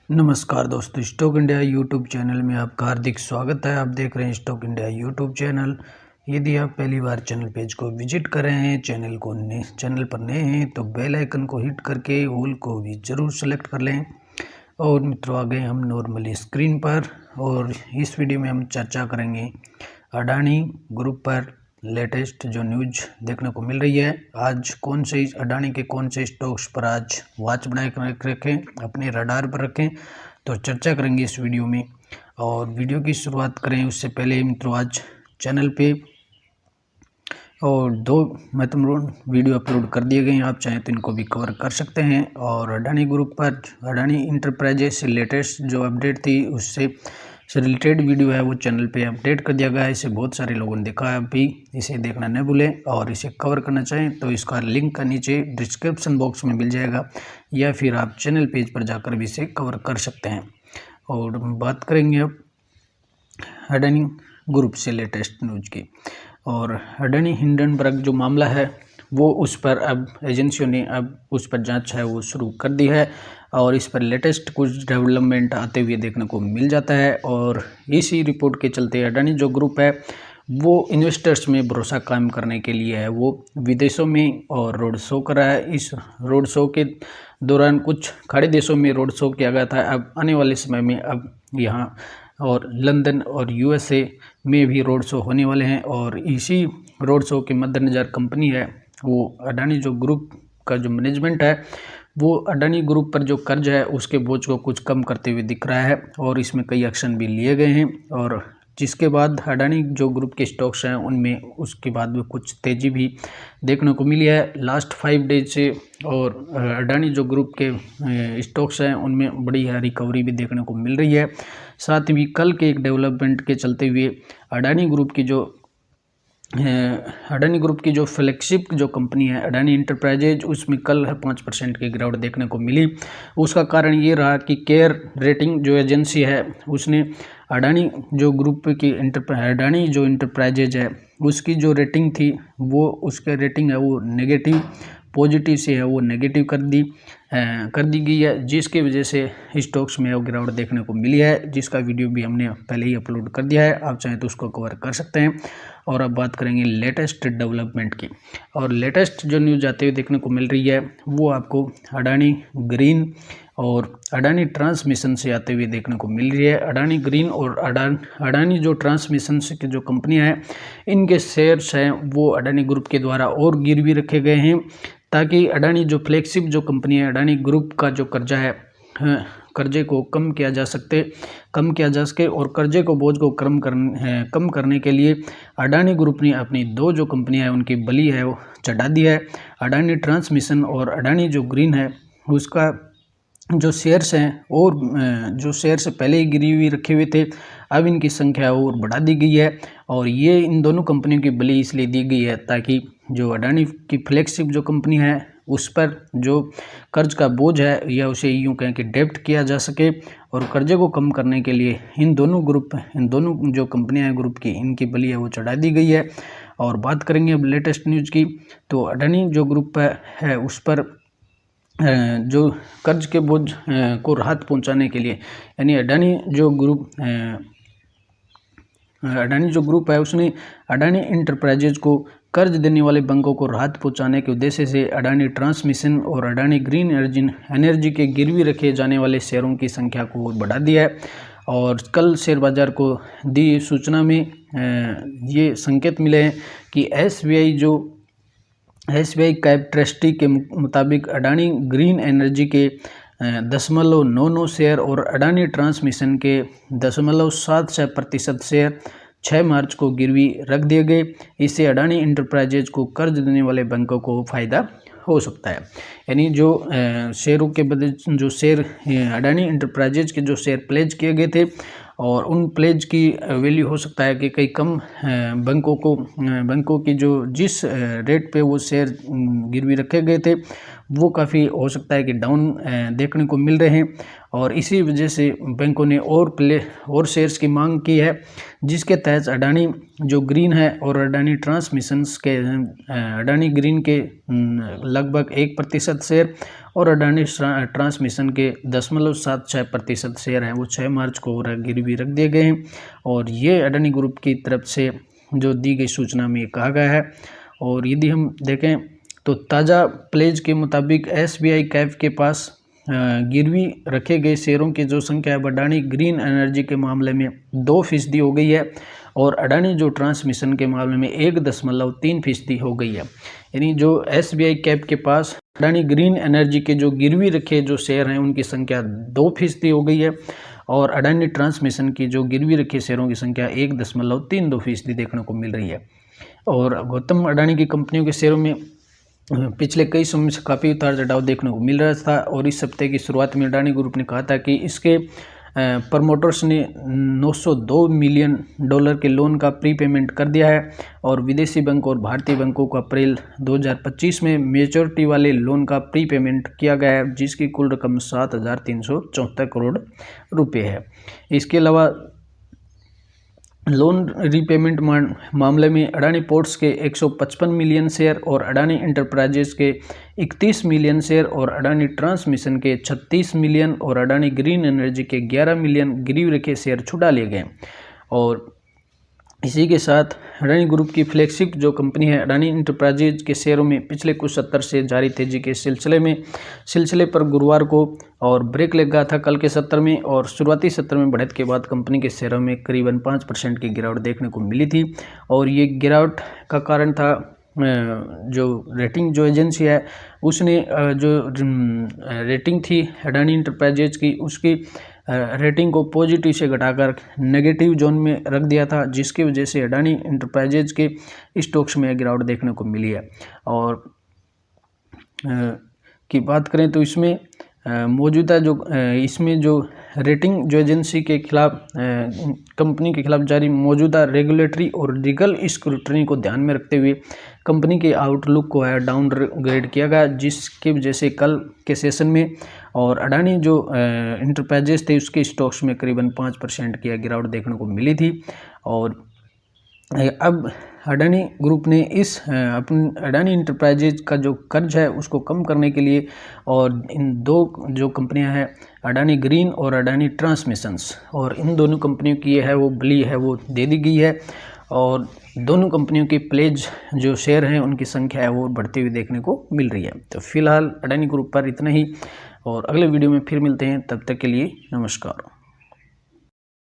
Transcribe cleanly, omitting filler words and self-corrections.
नमस्कार दोस्तों, stock India YouTube channel में आपका हार्दिक स्वागत है। आप देख रहे हैं स्टॉक इंडिया यूट्यूब चैनल। यदि आप पहली बार चैनल पेज को विजिट कर रहे हैं, चैनल पर नए हैं तो बेल आइकन को हिट करके ऑल को भी ज़रूर सेलेक्ट कर लें। और मित्रों, आ गए हम नॉर्मली स्क्रीन पर और इस वीडियो में हम चर्चा करेंगे अडानी ग्रुप पर लेटेस्ट जो न्यूज देखने को मिल रही है। आज अडानी के कौन से स्टॉक्स पर आज वॉच बनाए रखें, अपने रडार पर रखें, तो चर्चा करेंगे इस वीडियो में। और वीडियो की शुरुआत करें उससे पहले मित्रों, आज चैनल पे और 2 महत्वपूर्ण वीडियो अपलोड कर दिए गए हैं, आप चाहें तो इनको भी कवर कर सकते हैं। और अडानी ग्रुप पर अडानी इंटरप्राइजेज से लेटेस्ट जो अपडेट थी उससे रिलेटेड वीडियो है वो चैनल पे अपडेट कर दिया गया है। इसे बहुत सारे लोगों ने देखा है, अभी इसे देखना न भूलें। और इसे कवर करना चाहें तो इसका लिंक का नीचे डिस्क्रिप्शन बॉक्स में मिल जाएगा, या फिर आप चैनल पेज पर जाकर भी इसे कवर कर सकते हैं। और बात करेंगे अब अडानी ग्रुप से लेटेस्ट न्यूज की। और अडानी हिंडनबर्ग जो मामला है वो उस पर अब एजेंसियों ने अब उस पर जांच है वो शुरू कर दी है, और इस पर लेटेस्ट कुछ डेवलपमेंट आते हुए देखने को मिल जाता है। और इसी रिपोर्ट के चलते अडानी जो ग्रुप है वो इन्वेस्टर्स में भरोसा कायम करने के लिए है वो विदेशों में और रोड शो कर रहा है। इस रोड शो के दौरान कुछ खाड़ी देशों में रोड शो किया गया था, अब आने वाले समय में अब यहाँ और लंदन और यूएसए में भी रोड शो होने वाले हैं। और इसी रोड शो के मद्देनज़र कंपनी है वो अडानी जो ग्रुप का जो मैनेजमेंट है वो अडानी ग्रुप पर जो कर्ज है उसके बोझ को कुछ कम करते हुए दिख रहा है, और इसमें कई एक्शन भी लिए गए हैं। और जिसके बाद अडानी जो ग्रुप के स्टॉक्स हैं उनमें उसके बाद में कुछ तेज़ी भी देखने को मिली है लास्ट 5 डेज से। और अडानी जो ग्रुप के स्टॉक्स हैं उनमें बड़ी रिकवरी भी देखने को मिल रही है। साथ ही कल के एक डेवलपमेंट के चलते हुए अडानी ग्रुप की जो फ्लैगशिप जो कंपनी है अडानी इंटरप्राइजेज, उसमें कल 5% की गिरावट देखने को मिली। उसका कारण ये रहा कि केयर रेटिंग जो एजेंसी है उसने अडानी जो ग्रुप की अडानी जो इंटरप्राइजेज है उसकी जो रेटिंग थी वो उसके रेटिंग है वो नेगेटिव, पॉजिटिव से है वो नेगेटिव कर दी गई है, जिसकी वजह से स्टॉक्स में वो गिरावट देखने को मिली है, जिसका वीडियो भी हमने पहले ही अपलोड कर दिया है, आप चाहें तो उसको कवर कर सकते हैं। और अब बात करेंगे लेटेस्ट डेवलपमेंट की। और लेटेस्ट जो न्यूज़ आते हुए देखने को मिल रही है वो आपको अडानी ग्रीन और अडानी ट्रांसमिशन से आते हुए देखने को मिल रही है। अडानी ग्रीन और अडानी जो ट्रांसमिशन की जो कंपनियां हैं इनके शेयर्स हैं वो अडानी ग्रुप के द्वारा और गिरवी रखे गए हैं, ताकि अडानी जो फ्लैगशिप जो कंपनी है अडानी ग्रुप का जो कर्जा है कर्जे को कम किया जा सके। और कर्जे को बोझ को कम करने के लिए अडानी ग्रुप ने अपनी 2 जो कंपनियां हैं उनकी बलि है वो चढ़ा दी है। अडानी ट्रांसमिशन और अडानी जो ग्रीन है उसका जो शेयर्स हैं और जो शेयर्स पहले ही गिरी हुई रखे हुए थे अब इनकी संख्या और बढ़ा दी गई है। और ये इन दोनों कंपनियों की बलि इसलिए दी गई है ताकि जो अडानी की फ्लैगशिप जो कंपनी है उस पर जो कर्ज का बोझ है या उसे यूँ कहें कि डेब्ट किया जा सके। और कर्जे को कम करने के लिए इन दोनों जो कंपनियां हैं ग्रुप की इनकी बलि है वो चढ़ा दी गई है। और बात करेंगे अब लेटेस्ट न्यूज़ की, तो अडानी जो ग्रुप है उस पर जो कर्ज के बोझ को राहत पहुंचाने के लिए, यानी अडानी जो ग्रुप है उसने अडानी इंटरप्राइजेज को कर्ज देने वाले बैंकों को राहत पहुंचाने के उद्देश्य से अडानी ट्रांसमिशन और अडानी ग्रीन एनर्जी के गिरवी रखे जाने वाले शेयरों की संख्या को बढ़ा दिया है। और कल शेयर बाजार को दी सूचना में ये संकेत मिले हैं कि एसबीआई कैप ट्रस्टी के मुताबिक अडानी ग्रीन एनर्जी के 0.99 शेयर और अडानी ट्रांसमिशन के 0.76% शेयर 6 मार्च को गिरवी रख दिए गए। इससे अडानी इंटरप्राइजेज को कर्ज देने वाले बैंकों को फायदा हो सकता है। यानी जो शेयरों के बदले जो शेयर अडानी इंटरप्राइजेज के जो शेयर प्लेज किए गए थे और उन प्लेज की वैल्यू हो सकता है कि कई कम बैंकों की जो जिस रेट पे वो शेयर गिरवी रखे गए थे वो काफ़ी हो सकता है कि डाउन देखने को मिल रहे हैं और इसी वजह से बैंकों ने और शेयर्स की मांग की है, जिसके तहत अडानी जो ग्रीन है और अडानी ट्रांसमिशंस के अडानी ग्रीन के लगभग 1% शेयर और अडानी ट्रांसमिशन के 0.76% शेयर हैं वो 6 मार्च को गिरवी रख दिए गए हैं। और ये अडानी ग्रुप की तरफ से जो दी गई सूचना में कहा गया है। और यदि हम देखें तो ताज़ा प्लेज के मुताबिक SBI कैप के पास गिरवी रखे गए शेयरों की जो संख्या है अडानी ग्रीन एनर्जी के मामले में 2% हो गई है और अडानी जो ट्रांसमिशन के मामले में 1.3% हो गई है। यानी जो SBI कैप के पास अडानी ग्रीन एनर्जी के जो गिरवी रखे जो शेयर हैं उनकी संख्या 2% हो गई है और अडानी ट्रांसमिशन की जो गिरवी रखे शेयरों की संख्या 1.32% देखने को मिल रही है। और गौतम अडानी की कंपनियों के शेयरों में पिछले कई समय से काफ़ी उतार चढ़ाव देखने को मिल रहा था और इस हफ्ते की शुरुआत में अडानी ग्रुप ने कहा था कि इसके प्रमोटर्स ने $902 मिलियन के लोन का प्रीपेमेंट कर दिया है और विदेशी बैंक और भारतीय बैंकों को अप्रैल 2025 में मेच्योरिटी वाले लोन का प्रीपेमेंट किया गया है, जिसकी कुल रकम 7,374 करोड़ रुपए है। इसके अलावा लोन रीपेमेंट मामले में अडानी पोर्ट्स के 155 मिलियन शेयर और अडानी इंटरप्राइजेज के 31 मिलियन शेयर और अडानी ट्रांसमिशन के 36 मिलियन और अडानी ग्रीन एनर्जी के 11 मिलियन गिरवी रखे शेयर छुड़ा लिए गए। और इसी के साथ अडानी ग्रुप की फ्लैगशिप जो कंपनी है अडानी इंटरप्राइजेज के शेयरों में पिछले कुछ सत्र से जारी तेजी के सिलसिले पर गुरुवार को और ब्रेक लगा था कल के सत्र में और शुरुआती सत्र में बढ़त के बाद कंपनी के शेयरों में करीबन 5% की गिरावट देखने को मिली थी। और ये गिरावट का कारण था जो रेटिंग जो एजेंसी है उसने जो रेटिंग थी अडानी इंटरप्राइजेज की उसकी रेटिंग को पॉजिटिव से घटाकर नेगेटिव जोन में रख दिया था, जिसकी वजह से अडानी इंटरप्राइजेज के स्टॉक्स में गिरावट देखने को मिली है। और की बात करें तो इसमें मौजूदा जो इसमें जो रेटिंग जो एजेंसी के खिलाफ कंपनी के खिलाफ जारी मौजूदा रेगुलेटरी और लीगल स्क्रूटनी को ध्यान में रखते हुए कंपनी के आउटलुक को है डाउन ग्रेड किया गया, जिसकी वजह से कल के सेशन में और अडानी जो इंटरप्राइजेज थे उसके स्टॉक्स में करीबन 5% की गिरावट देखने को मिली थी। और अब अडानी ग्रुप ने इस अडानी इंटरप्राइजेज का जो कर्ज है उसको कम करने के लिए और इन दो जो कंपनियां हैं अडानी ग्रीन और अडानी ट्रांसमिशंस और इन दोनों कंपनियों की है वो बली है वो दे दी गई है और दोनों कंपनियों की प्लेज जो शेयर हैं उनकी संख्या है वो बढ़ती हुई देखने को मिल रही है। तो फिलहाल अडानी ग्रुप पर इतना ही और अगले वीडियो में फिर मिलते हैं, तब तक के लिए नमस्कार।